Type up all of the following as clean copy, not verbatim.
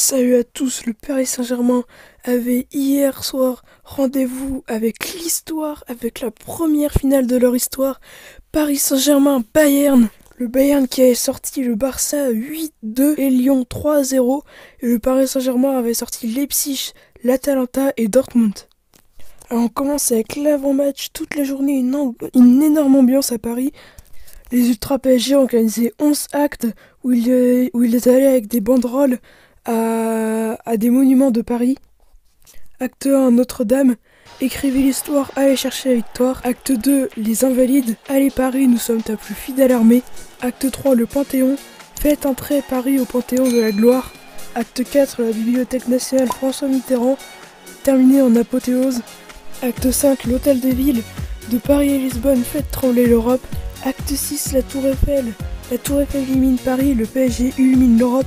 Salut à tous, le Paris Saint-Germain avait hier soir rendez-vous avec l'histoire, avec la première finale de leur histoire, Paris Saint-Germain-Bayern. Le Bayern qui avait sorti le Barça 8-2 et Lyon 3-0, et le Paris Saint-Germain avait sorti Leipzig, l'Atalanta et Dortmund. Alors on commence avec l'avant-match, toute la journée une énorme ambiance à Paris. Les Ultra PSG ont organisé 11 actes où ils allaient avec des banderoles à des monuments de Paris. Acte 1, Notre-Dame. Écrivez l'histoire, allez chercher la victoire. Acte 2, les Invalides. Allez Paris, nous sommes ta plus fidèle armée. Acte 3, le Panthéon. Faites entrer Paris au Panthéon de la gloire. Acte 4, la Bibliothèque nationale François Mitterrand. Terminé en apothéose. Acte 5, l'Hôtel de Ville. De Paris à Lisbonne, faites trembler l'Europe. Acte 6, la Tour Eiffel. La Tour Eiffel illumine Paris, le PSG illumine l'Europe.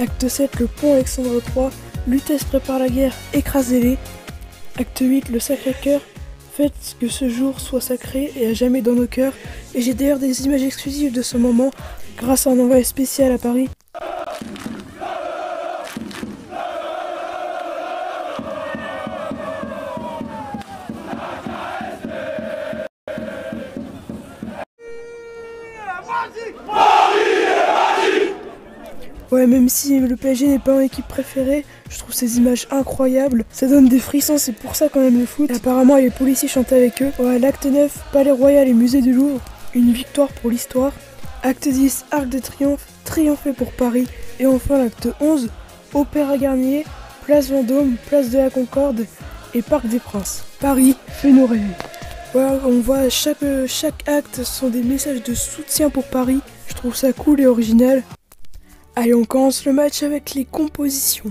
Acte 7, le pont Alexandre III. Lutèce prépare la guerre, écrasez-les. Acte 8, le Sacré-Cœur. Faites que ce jour soit sacré et à jamais dans nos cœurs. Et j'ai d'ailleurs des images exclusives de ce moment grâce à un envoyé spécial à Paris. Ouais, même si le PSG n'est pas mon équipe préférée, je trouve ces images incroyables. Ça donne des frissons, c'est pour ça qu'on aime le foot. Et apparemment, les policiers chantaient avec eux. Ouais, l'acte 9, Palais Royal et Musée du Louvre. Une victoire pour l'histoire. Acte 10, Arc de Triomphe, triompher pour Paris. Et enfin, l'acte 11, Opéra Garnier, Place Vendôme, Place de la Concorde et Parc des Princes. Paris fait nous rêver. Voilà, on voit chaque acte sont des messages de soutien pour Paris. Je trouve ça cool et original. Allez, on commence le match avec les compositions.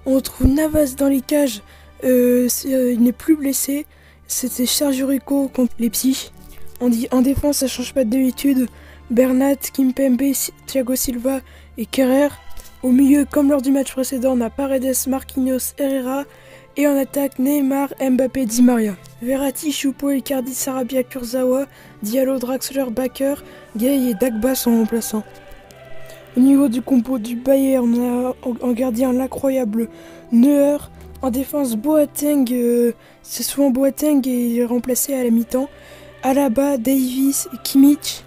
On retrouve Navas dans les cages, il n'est plus blessé. C'était Sergio contre Leipzig. En défense, ça change pas d'habitude. Bernat, Kimpembe, Thiago Silva et Kerrer. Au milieu, comme lors du match précédent, on a Paredes, Marquinhos, Herrera. Et en attaque, Neymar, Mbappé, Di Maria. Verratti, Choupo, Icardi, Sarabia, Kurzawa, Diallo, Draxler, Bakker, Gay et Dagba sont remplaçants. Au niveau du compo du Bayern, on a en gardien l'incroyable Neuer. En défense, Boateng, c'est souvent Boateng et il est remplacé à la mi-temps. Alaba, Davies et Kimmich.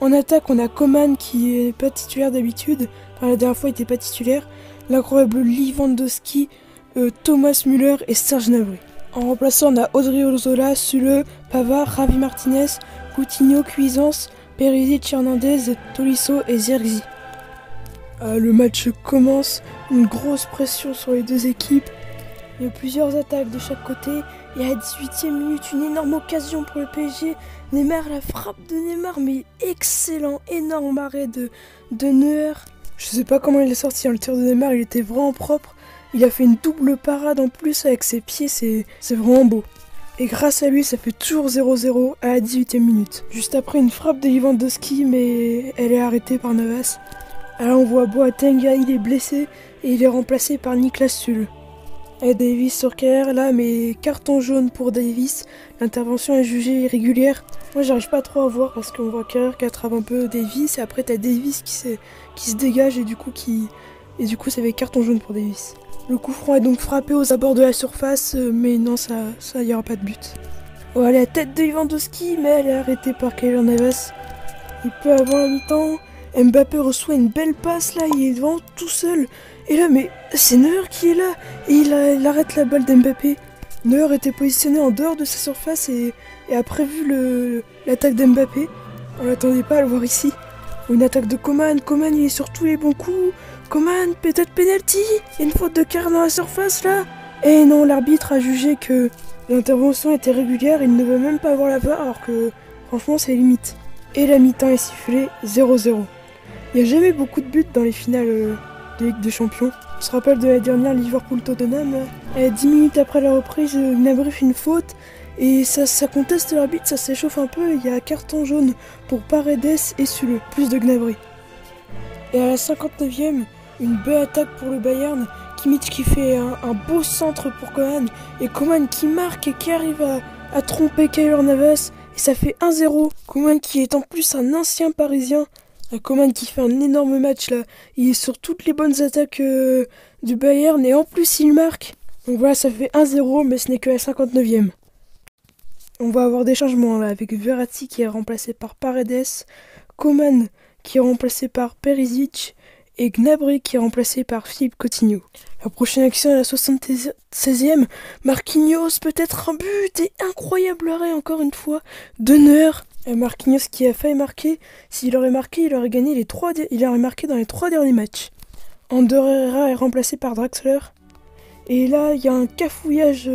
En attaque, on a Coman qui est pas titulaire d'habitude. Enfin, la dernière fois, il n'était pas titulaire. L'incroyable Lewandowski, Thomas Müller et Serge Gnabry. En remplaçant, on a Odriozola, Sule, Pavard, Javi Martinez, Coutinho, Cuisance, Perisic, Hernandez, Tolisso et Zirkzee. Le match commence, une grosse pression sur les deux équipes. Il y a plusieurs attaques de chaque côté. Et à la 18e minute, une énorme occasion pour le PSG. Neymar, la frappe de Neymar, mais excellent, énorme arrêt de Neuer. Je sais pas comment il est sorti, le tir de Neymar, il était vraiment propre. Il a fait une double parade en plus avec ses pieds, c'est vraiment beau. Et grâce à lui, ça fait toujours 0-0 à la 18e minute. Juste après, une frappe de Lewandowski, mais elle est arrêtée par Navas. Alors on voit Boateng, il est blessé et il est remplacé par Niklas Süle. Et Davies sur Kerrer là, mais carton jaune pour Davies. L'intervention est jugée irrégulière. Moi j'arrive pas trop à voir parce qu'on voit Kerrer qui attrape un peu Davies et après t'as Davies qui se dégage et du coup ça fait carton jaune pour Davies. Le coup franc est donc frappé aux abords de la surface, mais non, ça y aura pas de but. Voilà la tête de Lewandowski, mais elle est arrêtée par Keylor Navas. Et peu avant la mi-temps, Mbappé reçoit une belle passe là, il est devant tout seul. Et là, mais c'est Neuer qui est là. Et il arrête la balle d'Mbappé. Neuer était positionné en dehors de sa surface et a prévu l'attaque d'Mbappé. On l'attendait pas à le voir ici. Une attaque de Coman. Coman, il est sur tous les bons coups. Coman, peut-être penalty. Il y a une faute de Kerr dans la surface là. Et non, l'arbitre a jugé que l'intervention était régulière. Il ne veut même pas avoir la VAR alors que franchement c'est limite. Et la mi-temps est sifflée 0-0. Il n'y a jamais beaucoup de buts dans les finales de Ligue des Champions. On se rappelle de la dernière Liverpool-Tottenham. 10 minutes après la reprise, Gnabry fait une faute. Et ça conteste l'arbitre, ça s'échauffe un peu. Il y a carton jaune pour Paredes et Süle, plus de Gnabry. Et à la 59e, une belle attaque pour le Bayern. Kimmich qui fait un beau centre pour Coman. Et Coman qui marque et qui arrive à tromper Keylor Navas. Et ça fait 1-0. Coman qui est en plus un ancien parisien Un Coman qui fait un énorme match là. Il est sur toutes les bonnes attaques du Bayern et en plus il marque. Donc voilà, ça fait 1-0 mais ce n'est que la 59e. On va avoir des changements là avec Verratti qui est remplacé par Paredes, Coman qui est remplacé par Perisic et Gnabry qui est remplacé par Philippe Coutinho. La prochaine action est la 76e. Marquinhos, peut-être un but et incroyable arrêt encore une fois de Neuer. Marquinhos qui a failli marquer. S'il aurait marqué, il aurait marqué dans les 3 derniers matchs. Ander Herrera est remplacé par Draxler. Et là, il y a un cafouillage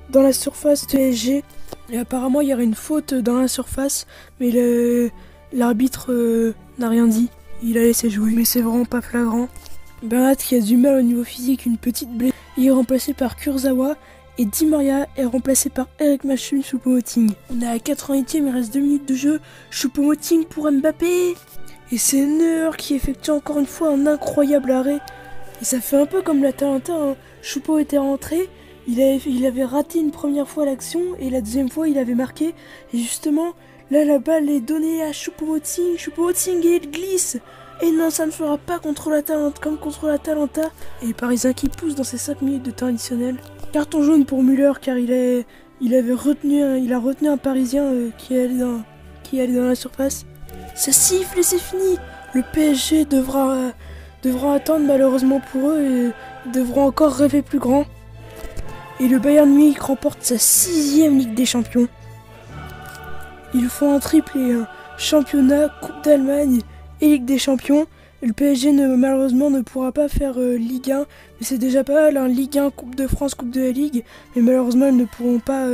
dans la surface de PSG. Et apparemment, il y aurait une faute dans la surface, mais l'arbitre n'a rien dit. Il a laissé jouer, mais c'est vraiment pas flagrant. Bernat qui a du mal au niveau physique, une petite blessure. Il est remplacé par Kurzawa et Di Maria est remplacé par Eric Machum Choupo-Moting. On est à la 88e, il reste 2 minutes de jeu. Choupo-Moting pour Mbappé. Et c'est Neuer qui effectue encore une fois un incroyable arrêt. Et ça fait un peu comme l'Atalanta, hein. Choupo était rentré, il avait raté une première fois l'action et la deuxième fois il avait marqué. Et justement, là la balle est donnée à Choupo-Moting. Choupo-Moting et il glisse. Et non, ça ne fera pas contre l'Atalanta comme contre l'Atalanta. Et les Parisiens qui poussent dans ces 5 minutes de temps additionnel. Carton jaune pour Müller car il a retenu un Parisien qui allait dans la surface. Ça siffle et c'est fini. Le PSG devra attendre malheureusement pour eux et devront encore rêver plus grand. Et le Bayern Munich remporte sa 6e Ligue des Champions. Ils font un triplé, un championnat, Coupe d'Allemagne et Ligue des Champions. Le PSG malheureusement ne pourra pas faire Ligue 1, mais c'est déjà pas mal, hein, Ligue 1, Coupe de France, Coupe de la Ligue. Mais malheureusement ils ne pourront pas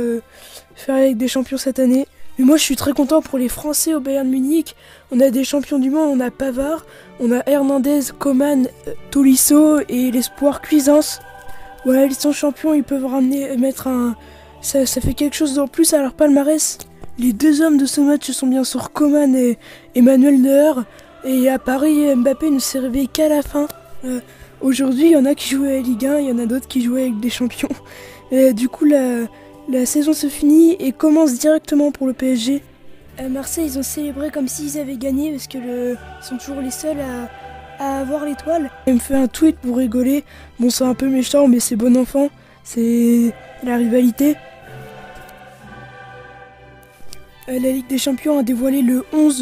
faire la Ligue des Champions cette année. Mais moi je suis très content pour les Français au Bayern Munich. On a des champions du monde, on a Pavard, on a Hernandez, Coman, Tolisso et l'espoir Cuisance. Ouais, ils sont champions, ils peuvent mettre ça fait quelque chose en plus à leur palmarès. Les 2 hommes de ce match sont bien sûr Coman et Manuel Neuer. Et à Paris, Mbappé ne s'est réveillé qu'à la fin. Aujourd'hui, il y en a qui jouaient à la Ligue 1, il y en a d'autres qui jouaient avec des champions. Et du coup, la saison se finit et commence directement pour le PSG. À Marseille, ils ont célébré comme s'ils avaient gagné parce que ils sont toujours les seuls à avoir l'étoile. Il me fait un tweet pour rigoler. Bon, c'est un peu méchant, mais c'est bon enfant. C'est la rivalité. La Ligue des Champions a dévoilé le 11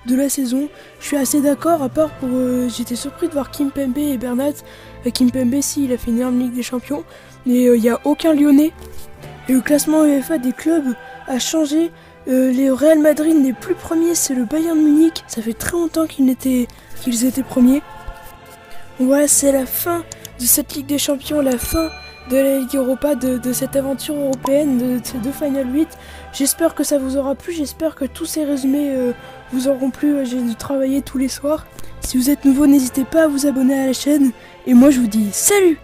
de la saison. Je suis assez d'accord, à part pour... j'étais surpris de voir Kimpembe et Bernat. Kimpembe, si, il a fait une énorme Ligue des Champions. Mais il n'y a aucun Lyonnais. Et le classement UEFA des clubs a changé. Le Real Madrid n'est plus premier, c'est le Bayern Munich. Ça fait très longtemps qu'ils étaient premiers. Voilà, c'est la fin de cette Ligue des Champions, la fin de la Ligue Europa, de cette aventure européenne, de ces 2 Final 8. J'espère que ça vous aura plu, j'espère que tous ces résumés vous auront plu. J'ai dû travailler tous les soirs. Si vous êtes nouveau, n'hésitez pas à vous abonner à la chaîne. Et moi je vous dis salut!